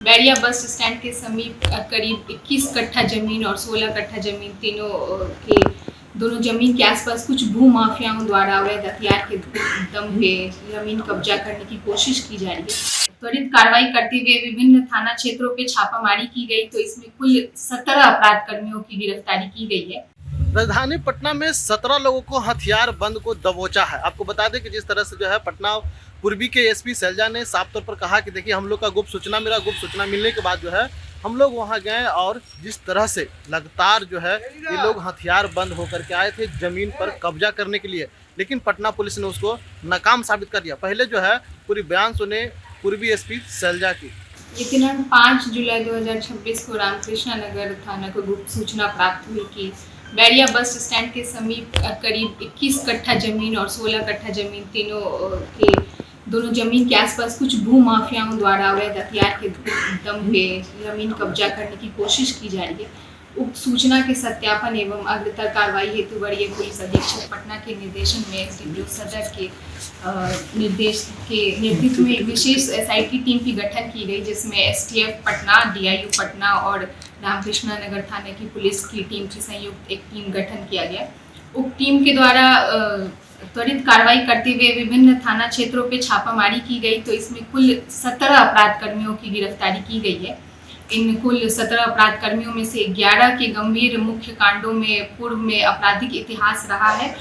Bairiya bus stand के समीप करीब 21 कट्ठा जमीन और 16 कट्ठा जमीन दोनों जमीन के आसपास कुछ भू माफियाओं द्वारा अवैध हथियार के दम पे जमीन कब्जा करने की कोशिश की जा रही है। त्वरित कार्रवाई करते हुए विभिन्न थाना क्षेत्रों पे छापामारी की गई तो इसमें कुल 17 अपराध कर्मियों की गिरफ्तारी की गई है। राजधानी पटना में 17 लोगों को हथियार बंद को दबोचा है। आपको बता दें कि जिस तरह से जो है पटना पूर्वी के एसपी शैलजा ने साफ तौर पर कहा कि देखिए हम लोग का गुप्त सूचना मिलने के बाद जो है हम लोग वहां गए और जिस तरह से लगातार जो है ये लोग हथियार बंद होकर के आए थे जमीन पर कब्जा करने के लिए, लेकिन पटना पुलिस ने उसको नाकाम साबित कर दिया। पहले जो है पूरी बयान सुने पूर्वी एसपी शैलजा की। ये दिनांक 5 जुलाई 2026 को रामकृष्णा नगर थाना को गुप्त सूचना प्राप्त हुई कि बैरिया बस स्टैंड के समीप करीब 21 कट्ठा जमीन और 16 कट्ठा जमीन दोनों जमीन के आसपास कुछ भू माफियाओं द्वारा अवैध हथियार के दम पे जमीन कब्जा करने की कोशिश की जा रही है। उक्त सूचना के सत्यापन एवं अग्रतर कार्रवाई हेतु वरीय पुलिस अधीक्षक पटना के निर्देशन में एसडीपीओ सदर के निर्देश के नेतृत्व में एक विशेष एसआईटी टीम की गठन की गई, जिसमें एसटीएफ पटना, डीआईयू पटना और रामकृष्णा नगर थाने की पुलिस की टीम की संयुक्त एक टीम गठन किया गया। उक्त टीम के द्वारा त्वरित कार्रवाई करते हुए विभिन्न थाना क्षेत्रों पे छापामारी की गई तो इसमें कुल 17 अपराध कर्मियों की गिरफ्तारी की गई है। इन कुल 17 अपराध कर्मियों में से 11 के गंभीर मुख्य कांडों में पूर्व में आपराधिक इतिहास रहा है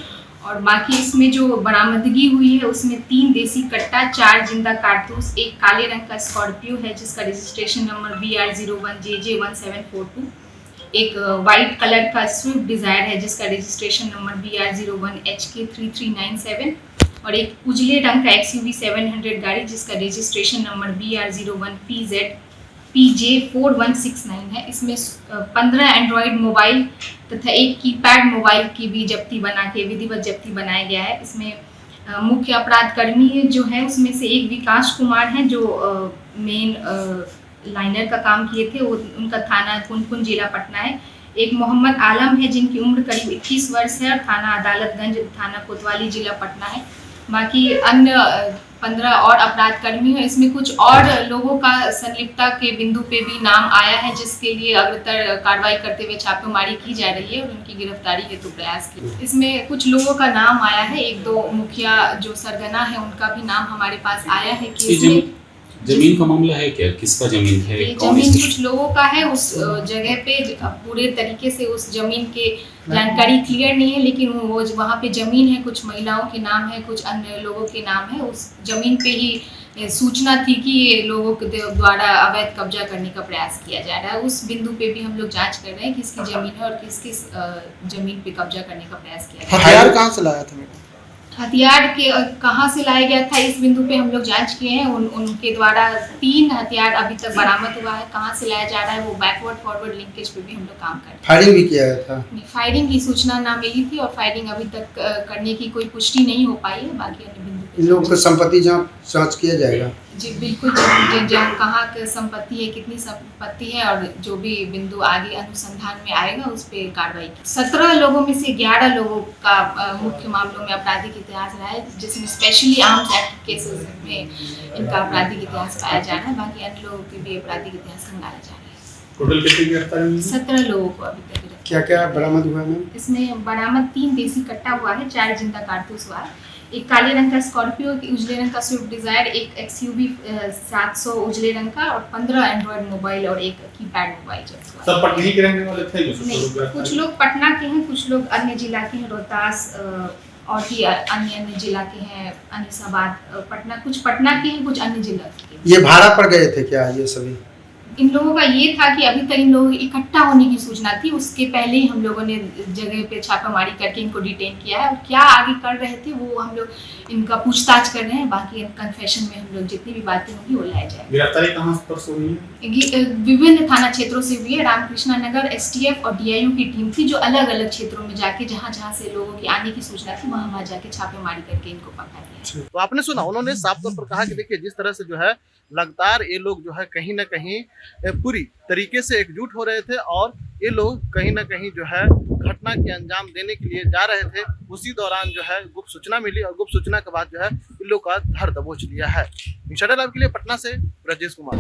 और बाकी इसमें जो बरामदगी हुई है उसमें 3 देसी कट्टा, 4 जिंदा कारतूस, एक काले रंग का स्कॉर्पियो है जिसका रजिस्ट्रेशन नंबर BR01JJ1742, एक वाइट कलर का स्विफ्ट डिजायर है जिसका रजिस्ट्रेशन नंबर BR01HK3397 और एक उजले रंग का XUV 700 गाड़ी जिसका रजिस्ट्रेशन नंबर BR01PJ4169 है। इसमें 15 एंड्रॉयड मोबाइल तथा एक कीपैड मोबाइल की भी विधिवत जब्ती बनाया गया है। इसमें मुख्य अपराध कर्मी जो है उसमें से एक विकास कुमार है जो मेन लाइनर का काम किए थे, उनका थाना पुनपुन जिला पटना है। एक मोहम्मद आलम है जिनकी उम्र करीब 21 वर्ष है और थाना अदालतगंज थाना कोतवाली जिला पटना है। बाकी अन्य 15 और अपराध कर्मी हैं। इसमें कुछ और लोगों का संलिप्तता के बिंदु पे भी नाम आया है जिसके लिए अग्रतर कार्रवाई करते हुए छापेमारी की जा रही है और उनकी गिरफ्तारी हेतु प्रयास की। इसमें कुछ लोगों का नाम आया है, 1-2 मुखिया जो सरगना है उनका भी नाम हमारे पास आया है कि जमीन का मामला है क्या, किसका जमीन है? जमीन कुछ लोगों का है, उस जगह पे पूरे तरीके से उस जमीन के जानकारी क्लियर नहीं है, लेकिन वो वहाँ पे जमीन है, कुछ महिलाओं के नाम है, कुछ अन्य लोगों के नाम है। उस जमीन पे ही सूचना थी कि ये लोगों के द्वारा अवैध कब्जा करने का प्रयास किया जा रहा है। उस बिंदु पे भी हम लोग जांच कर रहे हैं किसकी जमीन है और किस जमीन पे कब्जा करने का प्रयास किया जा रहा है। हथियार कहाँ से लाया था? हथियार के कहाँ से लाया गया था इस बिंदु पे हम लोग जांच किए हैं। उनके द्वारा 3 हथियार अभी तक बरामद हुआ है। कहाँ से लाया जा रहा है वो बैकवर्ड फॉरवर्ड लिंकेज पे भी हम लोग काम कर रहे हैं। फायरिंग भी किया गया था? फायरिंग की सूचना ना मिली थी और फायरिंग अभी तक करने की कोई पुष्टि नहीं हो पाई है। बाकी अन्य बिंदु इन लोगों की संपत्ति जांच किया जाएगा? जी बिल्कुल, जहाँ कहाँ की संपत्ति है, कितनी संपत्ति है और जो भी बिंदु आगे अनुसंधान में आएगा उस पर कार्रवाई की। 17 लोगों में से 11 लोगों का मुख्य मामलों में आपराधिक इतिहास रहा है, जिसमें स्पेशली आर्म्स एक्ट केसेस में इनका आपराधिक इतिहास पाया जा रहा है। बाकी अन्य लोगों के भी आपराधिक इतिहास खंगाला जा रहा है। टोटल कितनी गिरफ्तारी हुई? 17 लोगों को अभी तक। क्या क्या बरामद हुआ है? इसमें बरामद 3 देसी कट्टा हुआ है, 4 जिंदा कारतूस हुआ है, एक काले रंग का स्कॉर्पियो, उजले रंग का स्विफ्ट डिजायर, एक XUV 700 उजले रंग का और 15 एंड्रॉयड मोबाइल और एक कीपैड मोबाइल। सब पटना के रहने वाले थे? नहीं, कुछ लोग पटना के हैं, कुछ लोग अन्य जिला के हैं, रोहतास और भी अन्य जिला के हैं, अनिसाबाद, पटना, कुछ पटना के हैं, कुछ अन्य जिला के। ये भाड़ा पर गए थे क्या ये सभी? इन लोगों का ये था कि अभी तक इन लोगों इकट्ठा होने की सूचना थी, उसके पहले ही हम लोगों ने जगह पे छापामारी करके इनको डिटेन किया है और क्या आगे कर रहे थे वो हम लोग इनका पूछताछ कर रहे हैं। बाकी कन्फेशन में हम लोग जितनी भी बातें होंगी वो लाया जाएगा। गिरफ्तारी कहाँ पर हुई है? विभिन्न थाना क्षेत्रों से हुई है। रामकृष्णा नगर एसटीएफ और डीआईयू की टीम थी जो अलग अलग क्षेत्रों में जाके जहाँ से लोगों की आने की सूचना थी वहाँ जाके छापेमारी करके इनको पकड़ा गया। तो आपने सुना, उन्होंने साफ तौर पर कहा कि देखिए जिस तरह से जो है लगातार ये लोग जो है कहीं ना कहीं पूरी तरीके से एकजुट हो रहे थे और ये लोग कहीं ना कहीं जो है घटना के अंजाम देने के लिए जा रहे थे। उसी दौरान जो है गुप्त सूचना मिली और गुप्त सूचना के बाद जो है इन लोग का धर दबोच लिया है। इंशाल्लाह के लिए पटना से ब्रजेश कुमार।